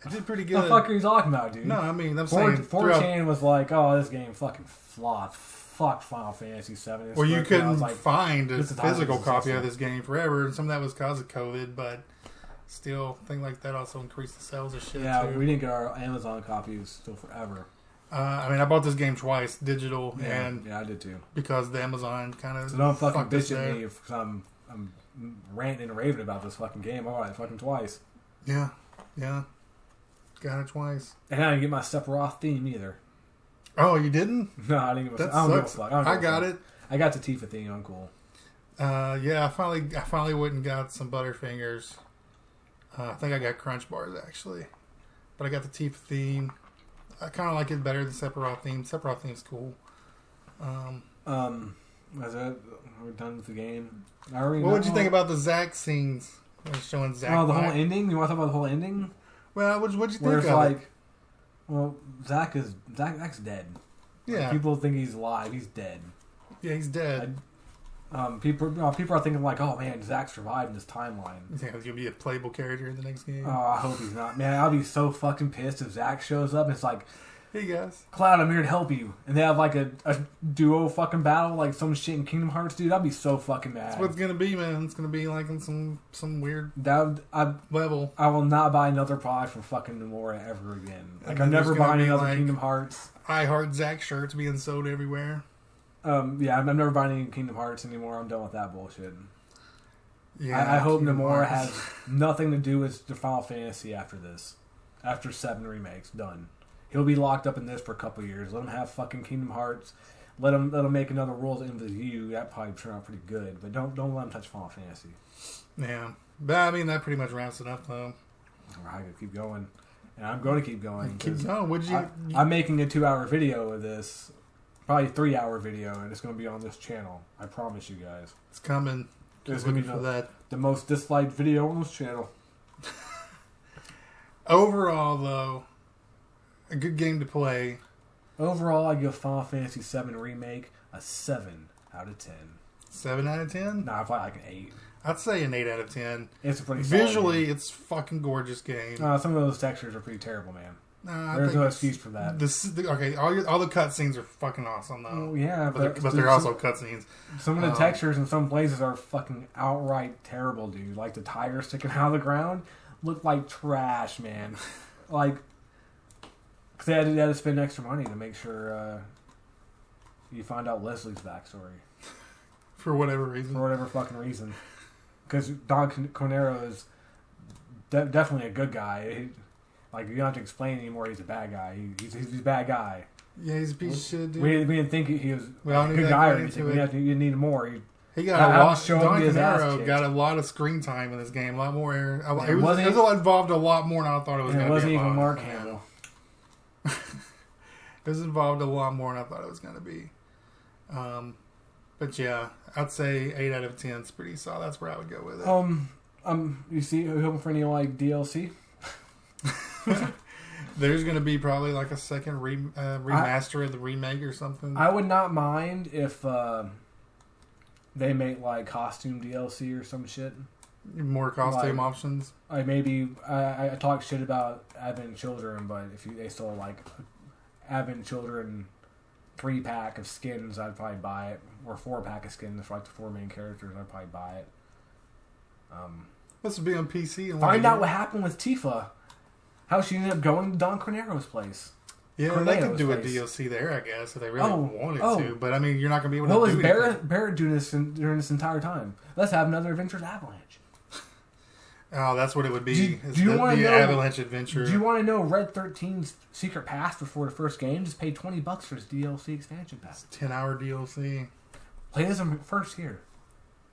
It did pretty good. What the fuck are you talking about, dude? No, I mean, I'm saying... 4chan was like, oh, this game fucking flopped. Fuck Final Fantasy 7. Well, you couldn't find a this is physical copy of this game forever, and some of that was because of COVID, but still, things like that also increased the sales of shit, yeah, too. we didn't get our Amazon copies still forever. I mean, I bought this game twice, digital, and... Yeah, I did too. Because the Amazon kind of... So don't fucking bitch at me if I'm ranting and raving about this fucking game. I bought it fucking twice. Yeah. Got it twice. And I didn't get my Sephiroth theme either. Oh, you didn't? No, I didn't get my... That I don't give a sucks. fuck. I got it. I got the Tifa theme. I'm cool. Yeah, I finally went and got some Butterfingers. I think I got Crunch Bars, actually. But I got the Tifa theme. I kind of like it better than Sephiroth theme. Sephiroth theme's cool. Is that... We're done with the game. What would you think about the Zack scenes? Showing Zack. Oh, the whole ending? You want to talk about the whole ending? Well, what'd you think Where it's of like, it? well, Zack's dead. Yeah. Like, people think he's alive. He's dead. Yeah, he's dead. People are thinking like, oh man, Zack survived in this timeline. Yeah, he'll be a playable character in the next game. Oh, I hope he's not. Man, I'll be so fucking pissed if Zack shows up and it's like, hey guys, Cloud, I'm here to help you. And they have like a duo fucking battle, like some shit in Kingdom Hearts, dude. I'd be so fucking mad. That's what it's gonna be, man. It's gonna be like in some weird level. I will not buy another product from fucking Nomura ever again. Like, I'm never buying another Kingdom Hearts. I Heart Zack shirts being sold everywhere. Yeah, I'm never buying any Kingdom Hearts anymore. I'm done with that bullshit. Yeah, I hope Nomura has nothing to do with the Final Fantasy after this. After 7 remakes, done. He'll be locked up in this for a couple years. Let him have fucking Kingdom Hearts. Let him make another World's End with You. That probably turn out pretty good. But don't let him touch Final Fantasy. Yeah, but I mean that pretty much wraps it up, though. I gotta keep going, and I'm going to keep going. Keep going. I'm making a 2-hour video of this. Probably a 3-hour video, and it's going to be on this channel. I promise you guys. It's coming. It's going to be the most disliked video on this channel. Overall, though, a good game to play. Overall, I give Final Fantasy 7 Remake a 7 out of 10. 7 out of 10? Nah, probably like an 8. I'd say an 8 out of 10. It's a pretty visually, it's a fucking gorgeous game. Some of those textures are pretty terrible, man. There's no excuse for that. Okay, all the cutscenes are fucking awesome, though. Oh, yeah, but they're also cutscenes. Some of the textures in some places are fucking outright terrible, dude. Like the tires sticking out of the ground look like trash, man. Like, because they had to spend extra money to make sure you find out Leslie's backstory. For whatever reason. For whatever fucking reason. Because Don Cornero is definitely a good guy. Like, you don't have to explain anymore. He's a bad guy. He's a bad guy. Yeah, he's a piece of shit, dude. We didn't think he was a good guy or anything. We didn't more. He got a lot. Don Cornero got a lot of screen time in this game. A lot more. It was involved a lot more than I thought it was going to be. It wasn't even Mark Hamill. It was involved a lot more than I thought it was going to be. But yeah, I'd say 8 out of 10 is pretty solid. That's where I would go with it. You see, are you hoping for any like DLC? There's going to be probably like a second remaster of the remake or something. I would not mind if they make like costume DLC or some shit. More costume options. I talk shit about Advent Children, but if they sold like Advent Children 3-pack of skins, I'd probably buy it. Or 4-pack of skins for like the 4 main characters, I'd probably buy it. This would be on PC. And find out what happened with Tifa. How she ended up going to Don Cornero's place. Yeah, they could do a DLC there, I guess, if they really wanted to. But I mean, you're not going to be able to do anything. What was Barrett doing during this entire time? Let's have another Adventures Avalanche. Oh, that's what it would be. Do you want to know Avalanche Adventure? Do you want to know Red 13's secret pass before the first game? Just pay $20 for his DLC expansion pass. It's 10-hour DLC. Play this first here.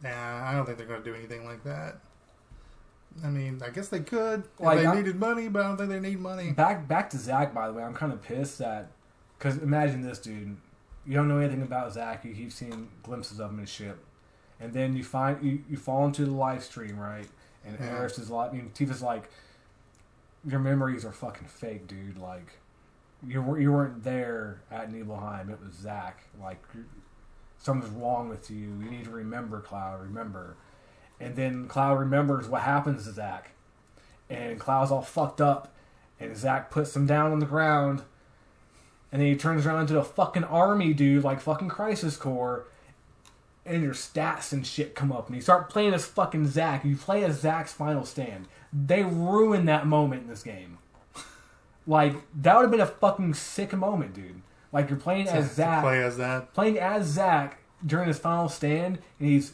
Nah, I don't think they're going to do anything like that. I mean, I guess they could if they needed money, but I don't think they need money. Back to Zack, by the way. I'm kind of pissed that... Because imagine this, dude. You don't know anything about Zack. You keep seeing glimpses of him and shit. And then you fall into the live stream, right? And Eris is like... Tifa's like... Your memories are fucking fake, dude. Like... You weren't there at Nibelheim. It was Zack. Like... something's wrong with you. You need to remember, Cloud. Remember. And then Cloud remembers what happens to Zack. And Cloud's all fucked up. And Zack puts him down on the ground. And then he turns around into a fucking army dude, like fucking Crisis Core. And your stats and shit come up. And you start playing as fucking Zack. You play as Zack's final stand. They ruined that moment in this game. Like, that would have been a fucking sick moment, dude. Like, you're playing as Zack. Play as that. Playing as Zack during his final stand, and he's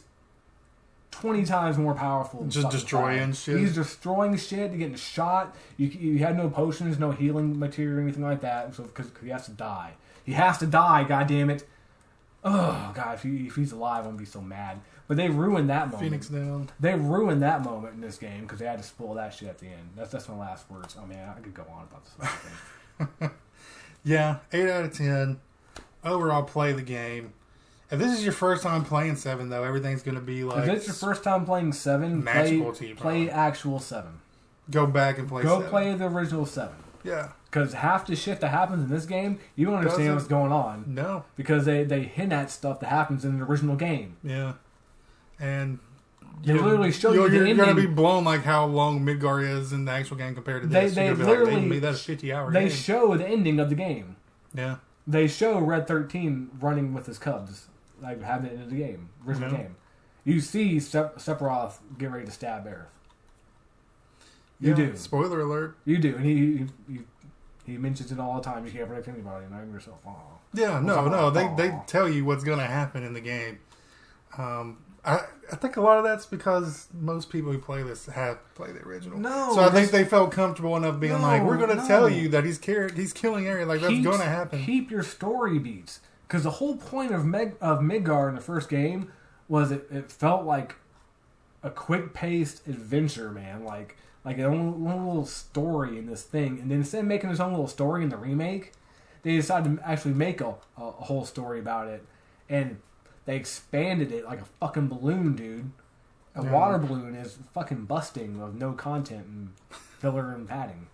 20 times more powerful. Just destroying shit. He's destroying shit, getting shot. You had no potions, no healing material, or anything like that, so because he has to die. He has to die, goddammit. Oh, God, if he's alive, I'm going to be so mad. But they ruined that moment. Phoenix down. They ruined that moment in this game because they had to spoil that shit at the end. That's my last words. Oh, man, I could go on about this whole thing. Yeah, 8 out of 10. Overall, play the game. If this is your first time playing 7, though, everything's going to be like... If it's your first time playing 7, play actual 7. Go back and play 7. Go play the original 7. Yeah. Because half the shit that happens in this game, you don't understand what's going on. No. Because they hint at stuff that happens in the original game. Yeah. And... They literally show you the ending. You're going to be blown like how long Midgar is in the actual game compared to this. They literally... Like, that's a 50-hour game. They show the ending of the game. Yeah. They show Red 13 running with his cubs. Like, having it in the game. Original game. You see Sephiroth get ready to stab Aerith. You do. Spoiler alert. You do. And he mentions it all the time. You can't protect anybody, not even yourself. Oh. Yeah, no. They tell you what's going to happen in the game. I think a lot of that's because most people who play this have played the original. No. So I think they felt comfortable enough being like, we're going to tell you that he's killing Aerith. Like, that's going to happen. Keep your story beats. Because the whole point of Midgar in the first game was it felt like a quick-paced adventure, man. Like an own little story in this thing. And then instead of making his own little story in the remake, they decided to actually make a whole story about it. And they expanded it like a fucking balloon, dude. A water balloon is fucking busting of no content and filler and padding.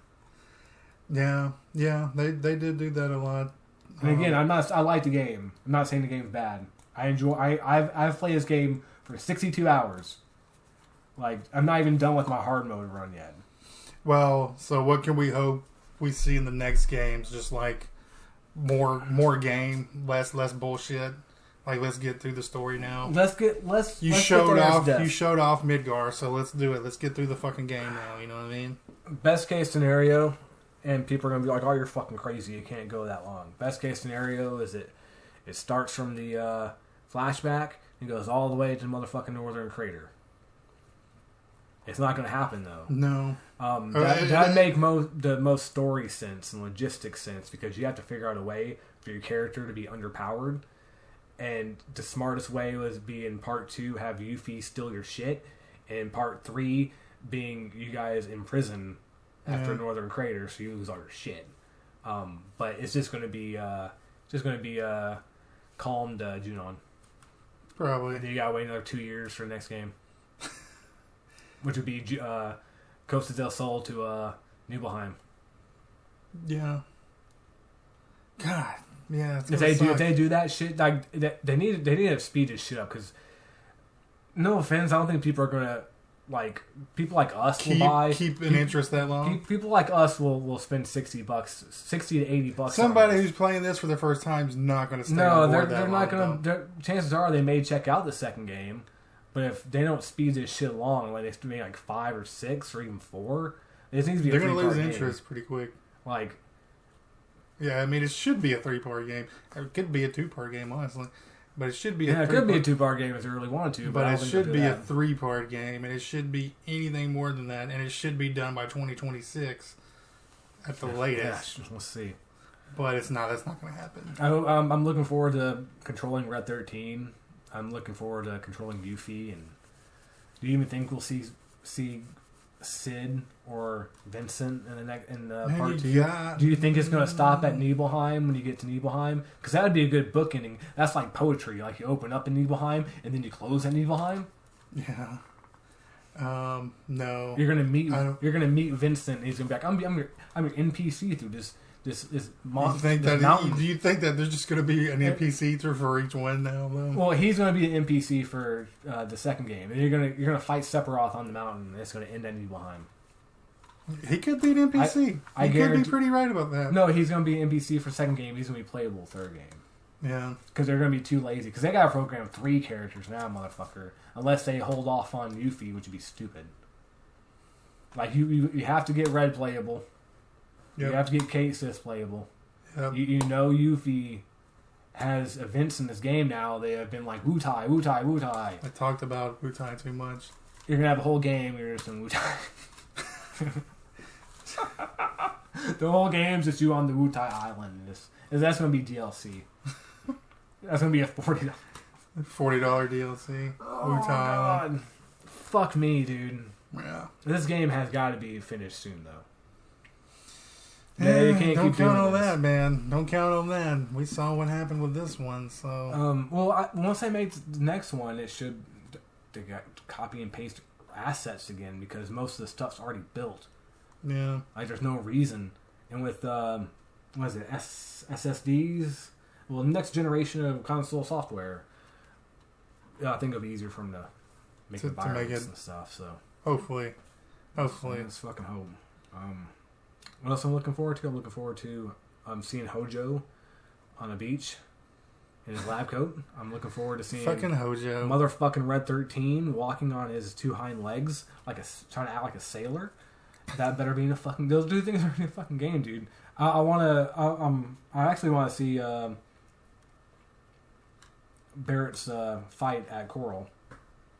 Yeah. They did do that a lot. And again, I like the game. I'm not saying the game's bad. I've played this game for 62 hours. Like, I'm not even done with my hard mode run yet. Well, so what can we hope we see in the next games? Just like more game, less bullshit. Like, let's get through the story now. You showed off Midgar, so let's do it. Let's get through the fucking game now. You know what I mean? Best case scenario, and people are gonna be like, "Oh, you're fucking crazy. You can't go that long." Best case scenario is it starts from the flashback and goes all the way to the motherfucking Northern Crater. It's not gonna happen though. No. That'd make the most story sense and logistics sense because you have to figure out a way for your character to be underpowered. And the smartest way was be in part 2, have Yuffie steal your shit, and part 3 being you guys in prison after Northern Crater, so you lose all your shit. But it's just going to be calmed Junon. Probably. And then you got to wait another 2 years for the next game, which would be Costa del Sol to Nibelheim. Yeah. God. Yeah, if they do that shit, like they need to speed this shit up. Because no offense, I don't think people are gonna people like us will buy keep an interest that long. People like us will spend $60, $60 to $80. Somebody who's playing this for the first time is not gonna stay. No, they're not gonna. Chances are they may check out the second game, but if they don't speed this shit along, like they make like 5 or 6 or even 4, it needs to be. They're gonna lose interest pretty quick. Like. Yeah, I mean, it should be a 3-part game. It could be a 2-part game, honestly. But it should be it could be a 2-part game if they really wanted to. But it should be a 3-part game, and it should be anything more than that, and it should be done by 2026 at the latest. Yeah, we'll see. But it's not. That's not going to happen. I'm looking forward to controlling Red 13. I'm looking forward to controlling Yuffie. And do you even think we'll see Sid or Vincent in part 2? Do you think it's going to stop at Nibelheim when you get to Nibelheim? Because that would be a good book ending. That's like poetry. Like you open up in Nibelheim and then you close at Nibelheim. Yeah. No. You're gonna meet Vincent. And he's gonna be like, I'm your NPC through This is do you think that there's just going to be an NPC for each one now? Though? Well, he's going to be an NPC for the second game, and you're gonna fight Sephiroth on the mountain, and it's going to end at Nibelheim. He could be an NPC. He could be pretty right about that. No, he's going to be an NPC for second game. He's going to be playable third game. Yeah, because they're going to be too lazy. Because they got to program 3 characters now, motherfucker. Unless they hold off on Yuffie, which would be stupid. Like you have to get Red playable. Yep. You have to get Kate Sis playable. Yep. You know Yuffie has events in this game now. They have been like Wu-Tai, Wu-Tai, Wu-Tai. I talked about Wu-Tai too much. You're going to have a whole game where you're just in Wu-Tai. The whole game's just you on the Wu-Tai Island. That's going to be DLC. That's going to be a $40 DLC. Wu-Tai Island. Fuck me, dude. Yeah. This game has got to be finished soon, though. Yeah, you can't don't count on that, man. Don't count on that. We saw what happened with this one, so. Once they make the next one, it should they got copy and paste assets again because most of the stuff's already built. Yeah. Like there's no reason. And with what is it, SSDs? Well, next generation of console software. I think it'll be easier for them to make the virus and stuff. So hopefully. Let's fucking hope. What else I'm looking forward to? I'm looking forward to seeing Hojo on a beach in his lab coat. I'm looking forward to seeing fucking Hojo, motherfucking Red 13 walking on his 2 hind legs, trying to act like a sailor. That better be in a fucking. Those 2 things are in a fucking game, dude. I actually want to see Barrett's fight at Coral,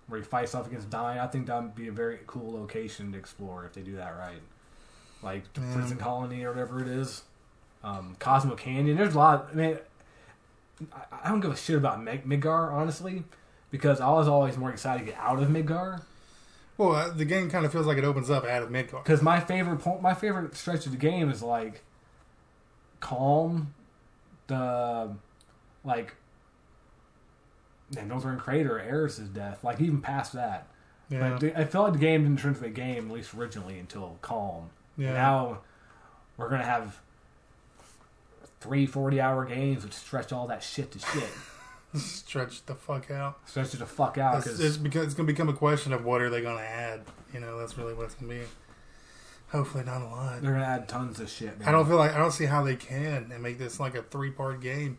where he fights off against Dyne. I think that would be a very cool location to explore if they do that right. Like the prison colony or whatever it is. Cosmo Canyon. There's a lot. I mean, I don't give a shit about Midgar, honestly, because I was always more excited to get out of Midgar. Well, the game kind of feels like it opens up out of Midgar. Because my favorite stretch of the game is like Calm, the Northern Crater, Eris' death. Like even past that. Yeah. Like, I felt like the game didn't turn into a game, at least originally, until Calm. Yeah. Now we're gonna have 3 40-hour games which stretch all that shit to shit. Stretch the fuck out. Stretch it the fuck out. It's gonna become a question of what are they gonna add. You know, that's really what it's gonna be. Hopefully not a lot. They're gonna add tons of shit, man. I don't see how they can and make this like a 3-part game.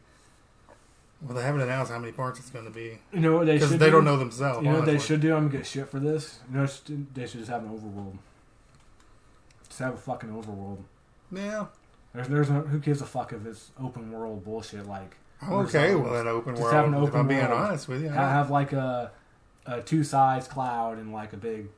Well, they haven't announced how many parts it's going to be. You know what they should do? Because they don't know themselves. You know what they should do? I'm going to get shit for this. You know, they should just have an overworld. Just have a fucking overworld. Yeah. There's no, who gives a fuck if it's open world bullshit like... I'm okay with an open world, have an open if I'm being honest with you. Have like a 2-sides cloud and like a big...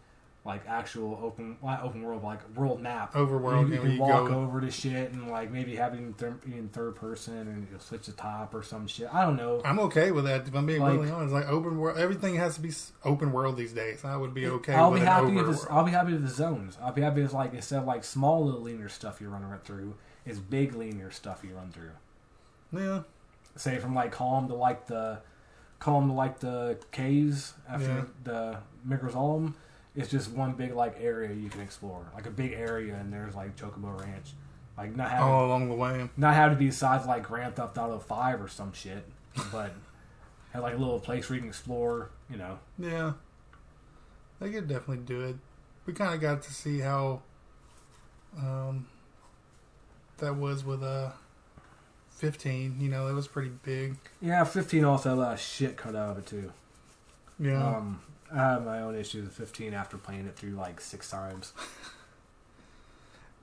like actual open world, like world map. Overworld, you can walk over to shit and like maybe having in third person and you'll switch the top or some shit. I don't know. I'm okay with that. If I'm being really honest, like open world, everything has to be open world these days. I would be okay. I'll be happy if the zones. I'll be happy if like instead of like small little linear stuff you run through, it's big linear stuff you run through. Yeah. Say from like calm to like the caves after the Migrazolm. It's just one big like area you can explore, like a big area, and there's like Chocobo Ranch, like not having all along the way. Not having to be the size of like Grand Theft Auto 5 or some shit, but have like a little place where you can explore. You know. Yeah, they could definitely do it. We kind of got to see how that was with 15. You know, that was pretty big. Yeah, 15 also had a lot of shit cut out of it too. Yeah. I have my own issues with 15 after playing it through like 6 times.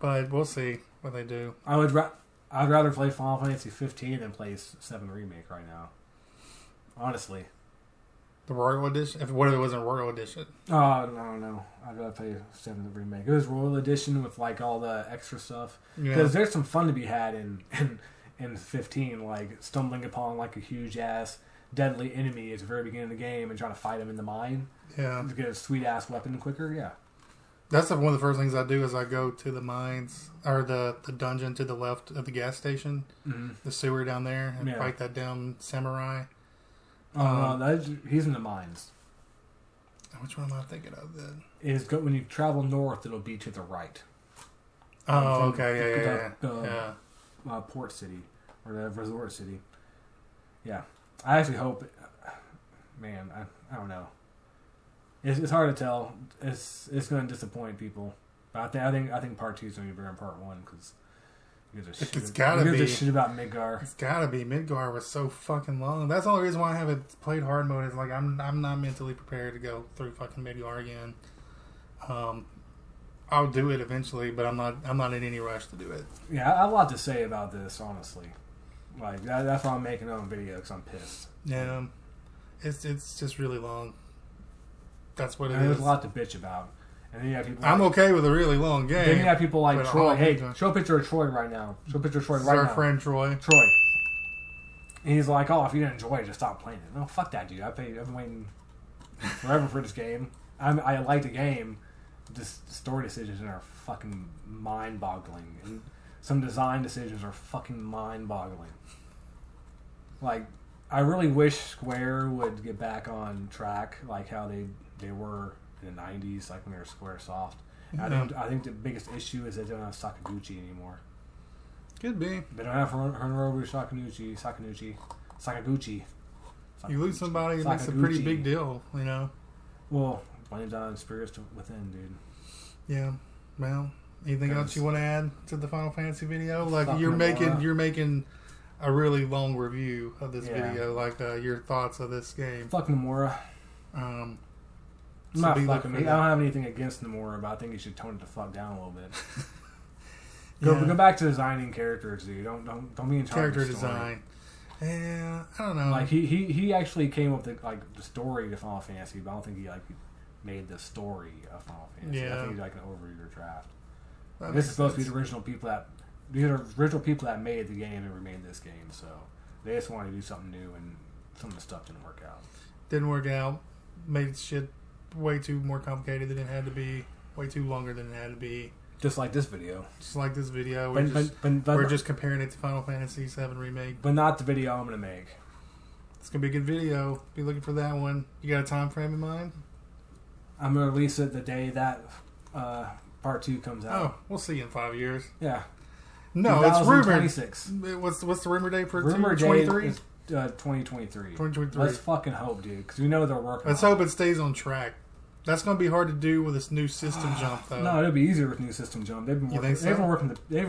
But we'll see what they do. I'd rather play Final Fantasy 15 than play 7 Remake right now. Honestly. The Royal Edition? What if it wasn't Royal Edition? Oh, no. I'd rather play 7 Remake. It was Royal Edition with like all the extra stuff. Because there's some fun to be had in 15, like stumbling upon like a huge ass deadly enemy at the very beginning of the game and trying to fight him in the mine. Yeah. To get a sweet ass weapon quicker. Yeah. That's one of the first things I do is I go to the mines or the dungeon to the left of the gas station, the sewer down there, and fight that damn samurai. He's in the mines. Which one am I thinking of then? When you travel north, it'll be to the right. Oh, okay, yeah. port city or the resort city. Yeah, I actually hope. Man, I don't know. It's hard to tell. It's going to disappoint people. But I think part 2 is going to be better than part 1 because it's gotta be shit about Midgar. It's gotta be. Midgar was so fucking long. That's the only reason why I haven't played hard mode. Is like I'm not mentally prepared to go through fucking Midgar again. I'll do it eventually, but I'm not in any rush to do it. Yeah, I have a lot to say about this, honestly. Like that's why I'm making my own video because I'm pissed. Yeah, it's just really long. That's what it is. There's a lot to bitch about. And then you have people. I'm okay with a really long game. Then you have people like Troy. Hey, show a picture of Troy right now. Show a picture of Troy right now. Our friend Troy. And he's like, "Oh, if you didn't enjoy it, just stop playing it." No, fuck that, dude. I've been waiting forever for this game. I like the game. Just the story decisions are fucking mind-boggling, and some design decisions are fucking mind-boggling. Like, I really wish Square would get back on track, like how they were in the 90s, like when they were Squaresoft. Mm-hmm. I think the biggest issue is they don't have Sakaguchi anymore. Could be. They don't have Hironobu Sakaguchi. You lose somebody, that's a pretty big deal, you know. Well, blame down spirits within, dude. Yeah. Well, anything else you want to add to the Final Fantasy video? Like you're making a really long review of this video, like your thoughts of this game. Fuck Nomura. Not fucking me. I don't have anything against Nomura, but I think you should tone it the fuck down a little bit. Go back to designing characters, dude. Don't be in charge of design. Yeah, I don't know. Like he actually came up with like the story to Final Fantasy, but I don't think he like made the story of Final Fantasy. Yeah. I think he's like an overreader draft. This is supposed to be the original people that made the game and remade this game, so they just wanted to do something new, and some of the stuff didn't work out. Didn't work out. Made shit way too more complicated than it had to be. Way too longer than it had to be. Just like this video. We're just comparing it to Final Fantasy 7 Remake. But not the video I'm going to make. It's going to be a good video. Be looking for that one. You got a time frame in mind? I'm going to release it the day that part 2 comes out. Oh, we'll see you in 5 years. Yeah. No, it's rumored. 26. What's the rumor date for rumor 2023? Is 2023. 2023. Let's fucking hope, dude, because we know they're working. Let's hope it stays on track. That's going to be hard to do with this new system jump, though. No, it'll be easier with new system jump. They've been working. You think so? They've been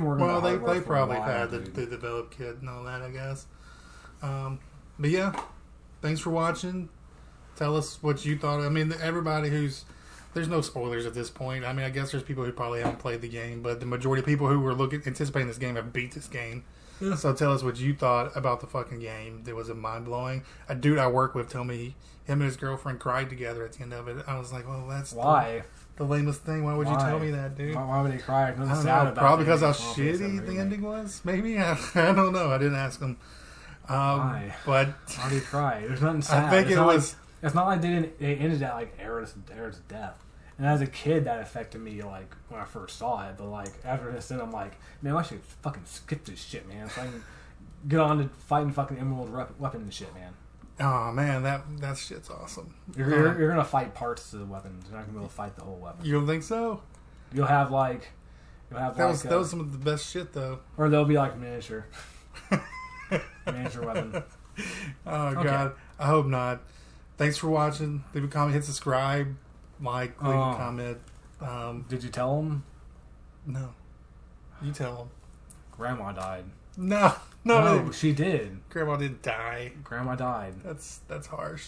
working. Well, they probably had the develop kit and all that, I guess. But yeah, thanks for watching. Tell us what you thought. I mean, everybody there's no spoilers at this point. I mean, I guess there's people who probably haven't played the game, but the majority of people who were anticipating this game have beat this game. Yeah. So tell us what you thought about the fucking game. Was it mind-blowing? A dude I work with told me him and his girlfriend cried together at the end of it. I was like, well, that's why the lamest thing. Why would you tell me that, dude? Why would they cry? I don't know. Probably because how shitty the ending was. Maybe I don't know. I didn't ask him. Why? But why did he cry? There's nothing sad. I think it was. It's not like they ended at like Era's death. And as a kid, that affected me like when I first saw it. But like after this, then I'm like, man, I should fucking skip this shit, man. So I can get on to fighting fucking Emerald weapon and shit, man. Oh man, that shit's awesome. You're gonna fight parts of the weapon. You're not gonna be able to fight the whole weapon. You don't think so? You'll have that was some of the best shit though. Or they'll be like miniature weapon. Oh okay. God, I hope not. Thanks for watching. Leave a comment, hit subscribe, like, leave a comment. Did you tell them? No, you tell them. Grandma died. No, she did. Grandma didn't die. Grandma died. That's harsh.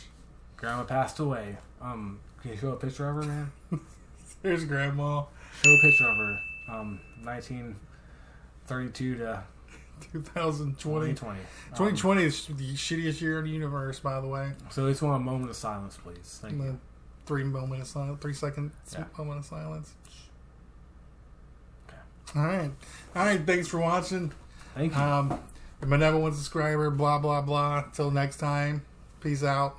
Grandma passed away. Can you show a picture of her, man? Here's Grandma. Show a picture of her. 1932 to 2020. 2020 is the shittiest year in the universe, by the way. So let's want a moment of silence, please. Thank you. 3 second moment of silence. Okay. All right. Thanks for watching. Thank you. My number one subscriber. Blah blah blah. Till next time. Peace out.